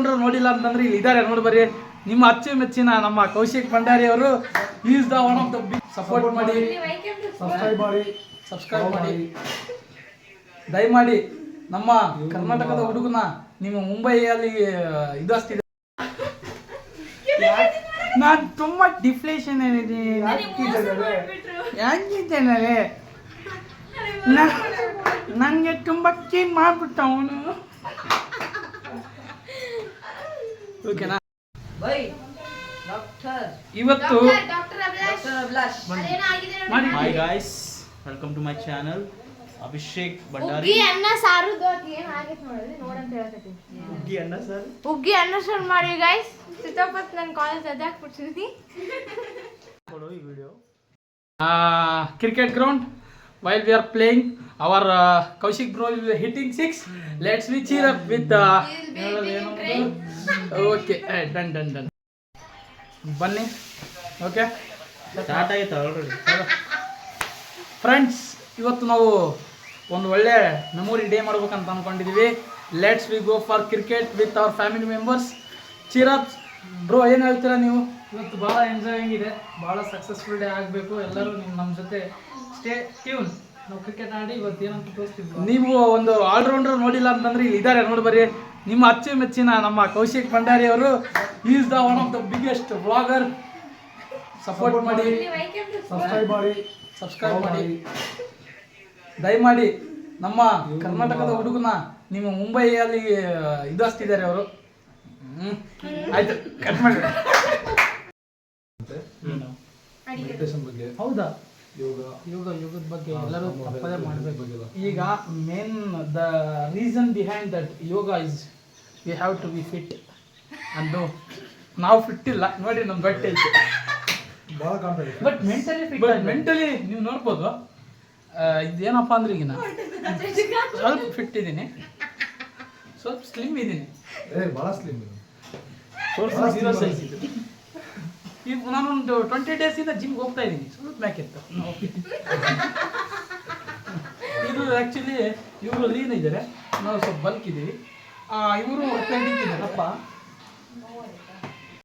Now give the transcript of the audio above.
Allrounder ನೋಡಿಲ್ಲ ಅಂತಂದ್ರೆ ಇಲ್ಲಿ ಇದ್ದಾರೆ ನೋಡಿ ಬರ್ರಿ. ನಿಮ್ಮ ಅಚ್ಚುಮೆಚ್ಚಿನ ನಮ್ಮ ಕೌಶಿಕ್ ಭಂಡಾರಿ ಅವರು is the one of the big. Support ಮಾಡಿ, ಸಬ್ಸ್ಕ್ರೈಬ್ ಮಾಡಿ ದಯಮಾಡಿ. ನಮ್ಮ ಕರ್ನಾಟಕದ ಹುಡುಗನ ನಿಮ್ಮ ಮುಂಬೈಯಲ್ಲಿ ಇದು ಅಷ್ಟಿದೆ. ನಾನು ತುಂಬಾ ಡಿಫ್ಲೇಷನ್ ಯಾಕಿದ್ದೇನೆ, ನನಗೆ ತುಂಬ ಚೇಂಜ್ ಮಾಡ್ಬಿಟ್ಟ ಅವನು. ಓಕೆನಾ? ಇವತ್ತು Hi guys, welcome to my channel. Abhishek Bhandari. ಅನ್ನ ಸಾರು ಏನು ಆಗೈತೆ ನೋಡ್ರಿ, ನೋಡಂತ ಹೇಳ್ತೀನಿ. ಉಗ್ಗಿ ಅನ್ನ ಸಾರು ಮಾಡಿ ಗೈಸ್. ಸಿತಾಪತ್ ನನ್ನ ಕಾಲೇಜ್ ಅದೇ ಹಾಕ್ಬಿಡ್ತೀನಿ. ಕೊಡು ಈ video. Cricket ground while we are playing our Kaushik bro is hitting 6. Let's we cheer up with okay, done ಬನ್ನಿ. ಓಕೆ ಸ್ಟಾರ್ಟ್ ಆಯ್ತು ಆಲ್ರೆಡಿ. ಫ್ರೆಂಡ್ಸ್, ಇವತ್ತು ನಾವು ಒಂದು ಒಳ್ಳೆ ಮೆಮೊರಿ ಡೇ ಮಾಡ್ಬೇಕಂತ ಅಂದ್ಕೊಂಡಿದ್ದೀವಿ. Let's we go for cricket with our family members. Cheer up bro, ಏನು ಹೇಳ್ತೀರಾ ನೀವು? ಇವತ್ತು ಭಾಳ ಎಂಜಾಯಿಂಗ್ ಇದೆ, ಭಾಳ ಸಕ್ಸಸ್ಫುಲ್ ಡೇ ಆಗಬೇಕು. ಎಲ್ಲರೂ ನಮ್ಮ ಜೊತೆ ಸ್ಟೇ ಟ್ಯೂನ್. ನಾವು ಕ್ರಿಕೆಟ್ ಆಡಿ ಇವತ್ತು ಏನಂತ ತೋರಿಸ್ತಿದ್ವಿ. ನೀವು ಒಂದು ಆಲ್ರೌಂಡರ್ ನೋಡಿಲ್ಲ ಅಂತಂದ್ರೆ ಇಲ್ಲಿ ಇದ್ದಾರೆ ನೋಡಿ ಬರ್ರಿ. ನಿಮ್ಮ ಅಚ್ಚುಮೆಚ್ಚಿನ ನಮ್ಮ ಕೌಶಿಕ್ ಭಂಡಾರಿ ಅವರು is the one of the biggest vlogger. Support ಮಾಡಿ, ಸಬ್ಸ್ಕ್ರೈಬ್ ಮಾಡಿ ದಯಮಾಡಿ. ನಮ್ಮ ಕರ್ನಾಟಕದ ಹುಡುಗನ ನಿಮ್ಮ ಮುಂಬೈಯಲ್ಲಿ ಇದು ಅಷ್ಟಿದ್ದಾರೆ ಅವರು. ಆಯ್ತು, ಕಟ್ ಮಾಡಿ. ಹೌದಾ? ಯೋಗದ ಬಗ್ಗೆ ಎಲ್ಲರೂ ತಪ್ಪದೇ ಮಾಡಬೇಕು. ಈಗ main the reason behind that yoga is we have to be fit. ಅಂದು ನಾವು ಫಿಟ್ ಇಲ್ಲ ನೋಡಿ, ನಮ್ಮ ಗಟ್ಟಿ ಐತೆ. ಬಟ್ ಮೆಂಟಲಿ ನೀವು ನೋಡ್ಬೋದು. ಇದೇನಪ್ಪ ಅಂದ್ರೆ ಈಗ ನಾನು ಸ್ವಲ್ಪ ಫಿಟ್ ಇದ್ದೀನಿ, ಸ್ವಲ್ಪ ಸ್ಲಿಮ್ ಇದ್ದೀನಿ. ಜೀರೋ ಸೈಜ್ ಇದು. ಈಗ ನಾನೊಂದು 20 ಡೇಸಿಂದ ಜಿಮ್ಗೆ ಹೋಗ್ತಾ ಇದ್ದೀನಿ. ಸ್ವಲ್ಪ ಮ್ಯಾಕಿತ್ತು. ಇದು ಆ್ಯಕ್ಚುಲಿ ಇವರು ಲೀನ್ ಇದ್ದಾರೆ, ನಾವು ಸ್ವಲ್ಪ ಬಲ್ಕ್ ಇದ್ದೀವಿ. ಇವರು ಇದ್ದಾರಪ್ಪ.